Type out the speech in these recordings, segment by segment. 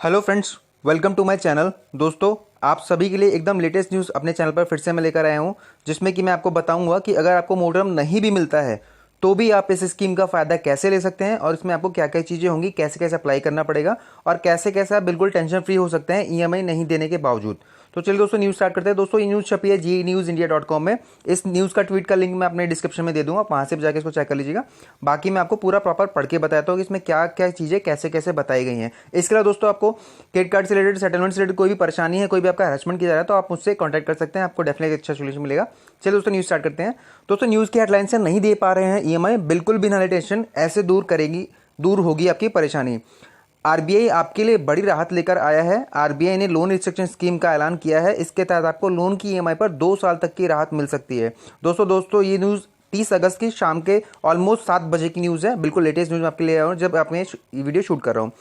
Hello friends, welcome to my channel. दोस्तों, आप सभी के लिए एकदम लेटेस्ट न्यूज़ अपने चैनल पर फिर से मैं लेकर आया हूं, जिसमें कि मैं आपको बताऊंगा कि अगर आपको मोटरम नहीं भी मिलता है तो भी आप इस स्कीम का फ़ायदा कैसे ले सकते हैं और इसमें आपको क्या क्या चीज़ें होंगी, कैसे कैसे अप्लाई करना पड़ेगा और कैसे कैसे आप बिल्कुल टेंशन फ्री हो सकते हैं ईएमआई नहीं देने के बावजूद। तो चलिए दोस्तों, न्यूज़ स्टार्ट करते हैं। दोस्तों, ये न्यूज़ छपी है GNewsIndia.com में। इस न्यूज़ का ट्वीट का लिंक मैं अपने डिस्क्रिप्शन में दे दूंगा, वहाँ से भी जाकर इसको चेक कर लीजिएगा। बाकी मैं आपको पूरा प्रॉपर पढ़ के बताता हूँ कि इसमें क्या क्या चीज़ें कैसे कैसे बताई गई हैं। इसके अलावा दोस्तों, आपको क्रेडिट कार्ड से रिलेटेड, सेटलमेंट से रिलेटेड कोई भी परेशानी है, कोई भी आपका हरासमेंट किया जा रहा है, तो आप मुझसे कॉन्टैक्ट कर सकते हैं। आपको डेफिनेटली अच्छा सोल्यूशन मिलेगा। चलिए दोस्तों, न्यूज़ स्टार्ट करते हैं। दोस्तों, न्यूज़ की हेडलाइन से नहीं दे पा रहे हैं ईएमआई, बिल्कुल भी ना टेंशन, ऐसे दूर होगी आपकी परेशानी। आरबीआई आपके लिए बड़ी राहत लेकर आया है। आरबीआई ने लोन रिस्ट्रिक्शन स्कीम का ऐलान किया है। इसके तहत आपको लोन की ईएमआई पर 2 साल तक की राहत मिल सकती है। दोस्तों ये न्यूज़ 30 अगस्त की शाम के ऑलमोस्ट 7 बजे की न्यूज़ है। बिल्कुल लेटेस्ट न्यूज़ आपके लिए आया हूँ जब आपने वीडियो शूट कर रहा हूँ।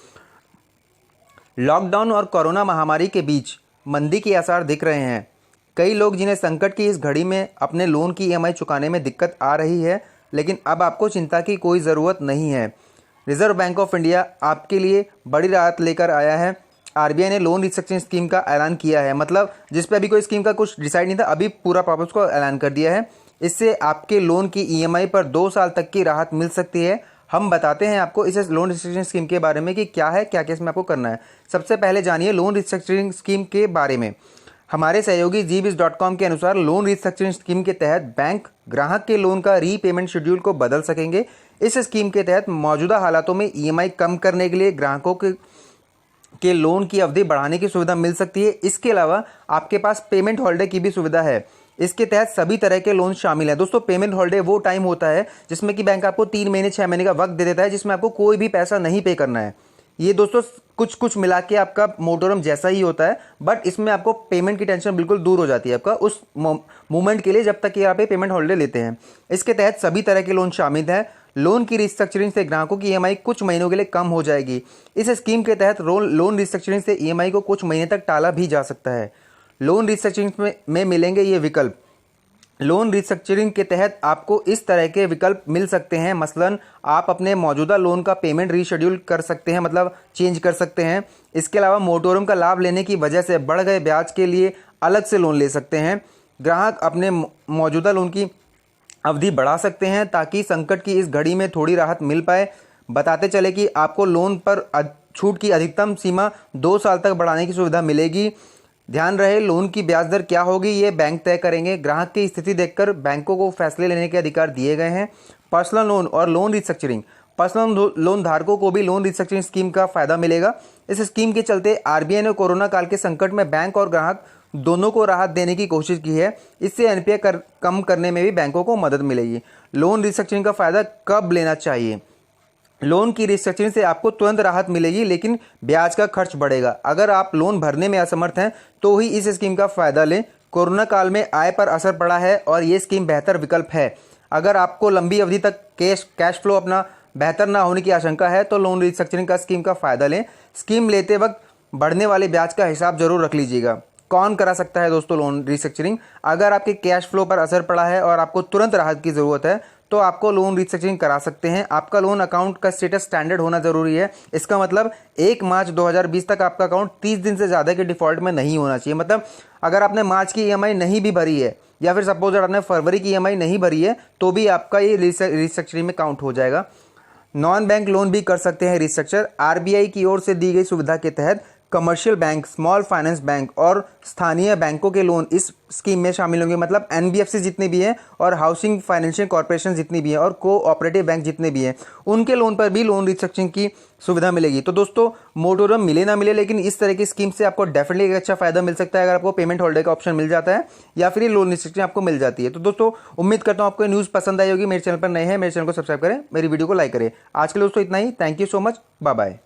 लॉकडाउन और कोरोना महामारी के बीच मंदी के आसार दिख रहे हैं। कई लोग जिन्हें संकट की इस घड़ी में अपने लोन की ईएमआई चुकाने में दिक्कत आ रही है, लेकिन अब आपको चिंता की कोई ज़रूरत नहीं है। रिजर्व बैंक ऑफ इंडिया आपके लिए बड़ी राहत लेकर आया है। आरबीआई ने लोन रिस्ट्रक्चरिंग स्कीम का ऐलान किया है, मतलब जिस पे अभी कोई स्कीम का कुछ डिसाइड नहीं था, अभी पूरा प्रॉपर को ऐलान कर दिया है। इससे आपके लोन की ईएमआई पर 2 साल तक की राहत मिल सकती है। हम बताते हैं आपको इस लोन रिस्ट्रक्चरिंग स्कीम के बारे में कि क्या है, क्या क्या इसमें आपको करना है। सबसे पहले जानिए लोन रिस्ट्रक्चरिंग स्कीम के बारे में। हमारे सहयोगी GBiz.com के अनुसार लोन रिस्ट्रक्चरिंग स्कीम के तहत बैंक ग्राहक के लोन का रीपेमेंट शेड्यूल को बदल सकेंगे। इस स्कीम के तहत मौजूदा हालातों में ईएमआई कम करने के लिए ग्राहकों के लोन की अवधि बढ़ाने की सुविधा मिल सकती है। इसके अलावा आपके पास पेमेंट हॉलिडे की भी सुविधा है। इसके तहत सभी तरह के लोन शामिल हैं। दोस्तों, पेमेंट हॉलिडे वो टाइम होता है जिसमें कि बैंक आपको 3 महीने 6 महीने का वक्त दे देता है, जिसमें आपको कोई भी पैसा नहीं पे करना है। ये दोस्तों कुछ मिला के आपका मोटोरम जैसा ही होता है, बट इसमें आपको पेमेंट की टेंशन बिल्कुल दूर हो जाती है आपका उस मोमेंट के लिए, जब तक कि आप पेमेंट हॉलिडे लेते हैं। इसके तहत सभी तरह के लोन शामिल हैं। लोन की रिस्ट्रक्चरिंग से ग्राहकों की ईएमआई कुछ महीनों के लिए कम हो जाएगी। इस स्कीम के तहत लोन रिस्ट्रक्चरिंग से ईएमआई को कुछ महीने तक टाला भी जा सकता है। लोन रिस्ट्रक्चरिंग में मिलेंगे ये विकल्प। लोन रिस्ट्रक्चरिंग के तहत आपको इस तरह के विकल्प मिल सकते हैं, मसलन आप अपने मौजूदा लोन का पेमेंट रीशेड्यूल कर सकते हैं, मतलब चेंज कर सकते हैं। इसके अलावा मोटोरम का लाभ लेने की वजह से बढ़ गए ब्याज के लिए अलग से लोन ले सकते हैं। ग्राहक अपने मौजूदा लोन की अवधि बढ़ा सकते हैं ताकि संकट की इस घड़ी में थोड़ी राहत मिल पाए। बताते चले कि आपको लोन पर छूट की अधिकतम सीमा 2 साल तक बढ़ाने की सुविधा मिलेगी। ध्यान रहे, लोन की ब्याज दर क्या होगी ये बैंक तय करेंगे। ग्राहक की स्थिति देखकर बैंकों को फैसले लेने के अधिकार दिए गए हैं। पर्सनल लोन और लोन रिस्ट्रक्चरिंग। पर्सनल लोन धारकों को भी लोन रिस्ट्रक्चरिंग स्कीम का फायदा मिलेगा। इस स्कीम के चलते आरबीआई ने कोरोना काल के संकट में बैंक और ग्राहक दोनों को राहत देने की कोशिश की है। इससे एनपीए कम करने में भी बैंकों को मदद मिलेगी। लोन रिस्ट्रक्चरिंग का फायदा कब लेना चाहिए? लोन की रिस्ट्रक्चरिंग से आपको तुरंत राहत मिलेगी, लेकिन ब्याज का खर्च बढ़ेगा। अगर आप लोन भरने में असमर्थ हैं तो ही इस स्कीम का फायदा लें। कोरोना काल में आय पर असर पड़ा है और ये स्कीम बेहतर विकल्प है। अगर आपको लंबी अवधि तक कैश फ्लो अपना बेहतर ना होने की आशंका है तो लोन रिस्ट्रक्चरिंग का स्कीम का फायदा लें। स्कीम लेते वक्त बढ़ने वाले ब्याज का हिसाब जरूर रख लीजिएगा। कौन करा सकता है दोस्तों लोन रिस्ट्रक्चरिंग? अगर आपके कैश फ्लो पर असर पड़ा है और आपको तुरंत राहत की ज़रूरत है तो आपको लोन रिस्ट्रक्चरिंग करा सकते हैं। आपका लोन अकाउंट का स्टेटस स्टैंडर्ड होना जरूरी है। इसका मतलब 1 मार्च 2020 तक आपका अकाउंट 30 दिन से ज़्यादा के डिफॉल्ट में नहीं होना चाहिए। मतलब अगर आपने मार्च की ईएमआई नहीं भी भरी है या फिर सपोज आपने फरवरी की ईएमआई नहीं भरी है तो भी आपका ये रिस्ट्रक्चरिंग में काउंट हो जाएगा। नॉन बैंक लोन भी कर सकते हैं रिस्ट्रक्चर। आरबीआई की ओर से दी गई सुविधा के तहत commercial bank, small finance bank और स्थानीय बैंकों के लोन इस स्कीम में शामिल होंगे। मतलब एनबीएफसी जितने भी हैं और हाउसिंग फाइनेंशियल कॉर्पोरेशन जितनी भी हैं और कोऑपरेटिव बैंक जितने भी हैं, उनके लोन पर भी लोन रिस्ट्रक्चरिंग की सुविधा मिलेगी। तो दोस्तों, मोटोरम मिले ना मिले, लेकिन इस तरह की स्कीम से आपको डेफिनेटली एक अच्छा फायदा मिल सकता है अगर आपको पेमेंट हॉलिडे का ऑप्शन मिल जाता है या फिर लोन रिस्ट्रक्चरिंग आपको मिल जाती है। तो दोस्तों, उम्मीद करता हूँ आपको न्यूज़ पसंद आई होगी। मेरे चैनल पर नए हैं, मेरे चैनल को सब्सक्राइब करें, मेरी वीडियो को लाइक करें। आज के लिए दोस्तों इतना ही। Thank you so much. Bye bye.